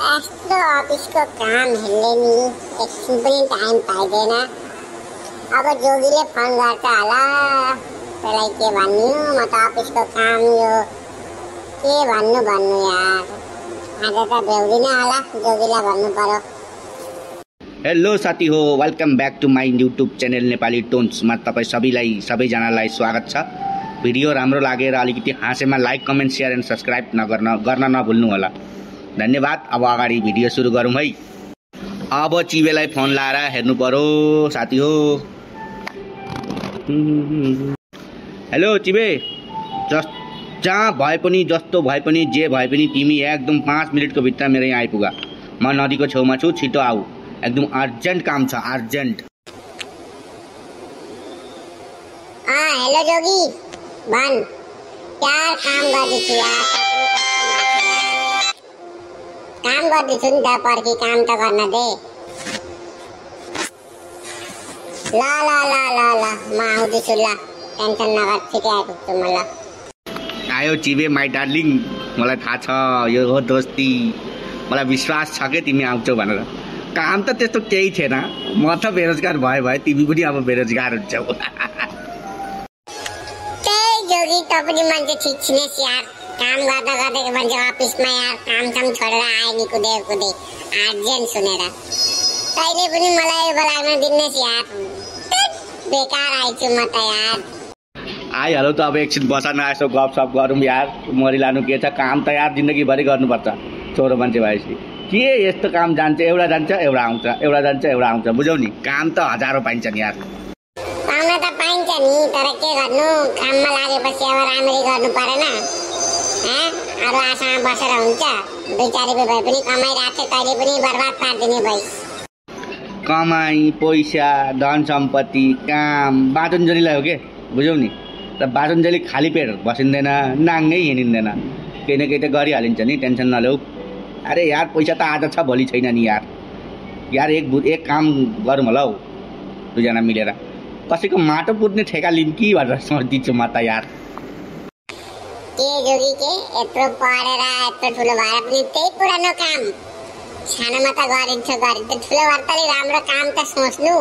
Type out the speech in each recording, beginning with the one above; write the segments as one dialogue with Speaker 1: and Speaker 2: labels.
Speaker 1: यस्तो अफिसको काम हेर्ने नि एकछिन पनि टाइम पाइँदैन। अब जोगीले फोन गर्छ होला, त्यसलाई के भन्नु, म त अफिसको काम यो के भन्नु यार। आज त भ्याउँदिनँ होला, जोगीलाई भन्नु पर्यो।
Speaker 2: हेलो साथी हो, welcome back to my YouTube channel Nepali टोन्समा तपाईँ सबैजनालाई स्वागत छ। भिडियो राम्रो लागेर अलिकति हाँसेमा like comment share and subscribe गर्न नभुल्नु होला। धन्यवाद। अब अगाडि भिडियो सुरु गरौँ है। अब चिबेलाई फोन लाएर हेर्नु पर्यो साथी हो। हेलो चिबे, जहाँ भए पनि जस्तो भए पनि जे भए पनि तिमी एकदम 5 मिनटको भित्र मेरो यहाँ आइपुग। म नदीको छेउमा छु, छिटो आऊ, एकदम अर्जेन्ट काम छ, अर्जेन्ट।
Speaker 1: हेलो जोगी, भन यार, काम गर्दैछु यार, काम गर्दैछु नि त, पर्खी काम त गर्न दे। ल म आउँदैछु, ल टेन्सन नगर, छिटै आइपुग्छु म। ल
Speaker 2: आयो चिबे माई डार्लिङ, मलाई थाहा छ यो हो दोस्ती, मलाई विश्वास छ कि तिमी आउँछौ भनेर। काम त त्यस्तो केही थिएन, म त बेरोजगार भए तिमी पनि अब बेरोजगार हुन्छौ।
Speaker 1: जोगी त पनि मान्छे ठिक छिनेस् यार, काम गर्दा गर्दै मान्छे अफिसमा यार काम छोडेर आए नि कुदे अर्जेन्ट सुनेर। तैँले पनि मलाई बोलाउन दिन्नेस् यार, बेकार आइछु म त यार।
Speaker 2: आइहालौ त, अब एकछिन बस न, यसो गफसफ गरौँ यार। मरिलानु के छ, काम त यार जिन्दगीभरि गर्नुपर्छ छोरो मान्छे भएपछि। के यस्तो काम जान्छ, एउटा जान्छ एउटा आउँछ, एउटा जान्छ एउटा आउँछ, बुझौ नि। काम त हजारौँ पाइन्छ नि यार।
Speaker 1: पाउन त पाइन्छ नि, तर के गर्नु, काममा लागेपछि अब राम्ररी गर्नु परेन। अरू आशामा बसेर हुन्छ, 2-4 रुपियाँ भए पनि कमाइरहेको छ, तैँले पनि बर्बाद पारिदिने भइस।
Speaker 2: कमाई पैसा धन सम्पत्ति काम बाटुन्जेलीलाई हो के, बुझौ नि। त बाटुन्जेली खाली पेट बसिँदैन, नाङ्गै हिँडिँदैन, केही न केही त गरिहालिन्छ नि, टेन्सन नल्याऊ। अरे यार, पैसा त आज छ भोलि छैन नि यार। एक काम गरौँ होला हौ, 2जना मिलेर कसैको माटो पुर्ने ठेका लिउँ कि भनेर सोच्दैछु म त यार।
Speaker 1: के जोगी, के यत्रो पढेर यत्रो ठुलो भएर पनि त्यही पुरानो काम, सानोमा त गरिन्छ, ठुलो भएर त राम्रो काम त सोच्नु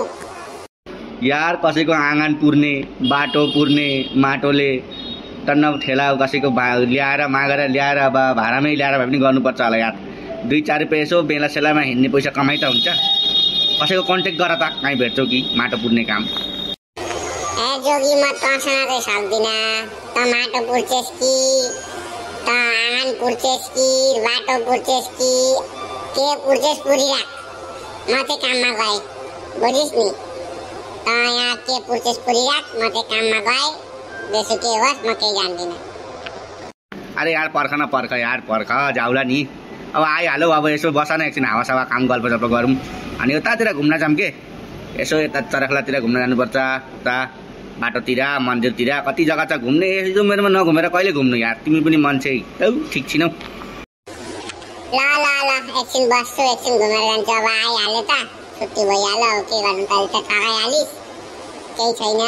Speaker 2: यार। कसैको आँगन पुर्ने, बाटो पुर्ने, माटोले टन्न ठेला कसैको ल्याएर मागेर ल्याएर अब भाडामै ल्याएर भए पनि गर्नुपर्छ होला यार। 2-4 रुपियाँ यसो बेला सेलामा हिँड्ने पैसा कमाइ त हुन्छ। कसैको कन्ट्याक्ट गर त, कहीँ भेट्छौ कि माटो पुर्ने काम।
Speaker 1: जोगी, म तसँग चाहिँ सक्दिनँ। त माटो पुर्छेस् कि, त आँगन पुर्छेस् कि, बाटो पुर्छेस् कि, के पुर्छेस् पुरिराख, म चाहिँ काममा गएँ, बुझिस् नि। त यहाँ के पुर्छेस् पुरिराख, म चाहिँ काममा गएँ, जसो के होस्, म केही जान्दिनँ।
Speaker 2: अरे यार पर्ख न, पर्ख यार, पर्ख, जाउला नि। अब आइहालौ, अब यसो बस न, एकछिन हावासावा काम गल्पसल्प गरौँ। अनि उतातिर घुम्न जाऊँ के, यसो यता चरखलातिर घुम्न जानुपर्छ, उता बाटोतिर मन्दिरतिर कति जग्गा छ घुम्ने। यसो मेरोमा नघुमेर कहिले घुम्नु यार, तिमी पनि मान्छे ठिक छिनौ।
Speaker 1: ल एकछिन बस्छु, एकछिन घुमेर जान्छु। अब आइहाल्यो त, छुट्टी भइहाल्यो, के गर्नु त, त थकाइहालिस्, केही छैन।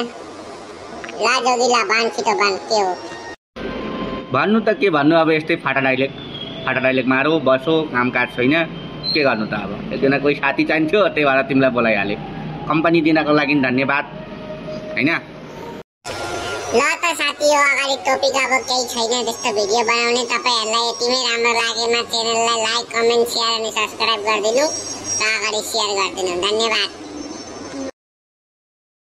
Speaker 1: ल जोगी, ल भन्, छिटो भन्, के हो
Speaker 2: भन्नु त। के भन्नु, अब यस्तै फाटा डाइलेक्ट मारौ, बसो, कामकाज छैन, के गर्नु त। अब एकजना कोही साथी चाहिन्थ्यो, त्यही भएर तिमीलाई बोलाइहालेँ। कम्पनी दिनको लागि धन्यवाद, होइन।
Speaker 1: ल त साथी हो, अगाडि टपिक अब केही छैन त्यस्तो भिडियो बनाउने। तपाईँहरूलाई यतिमै राम्रो लागेमा च्यानललाई लाइक कमेन्ट सेयर अनि सब्सक्राइब गरिदिनु, र अगाडि सेयर गरिदिनु। धन्यवाद।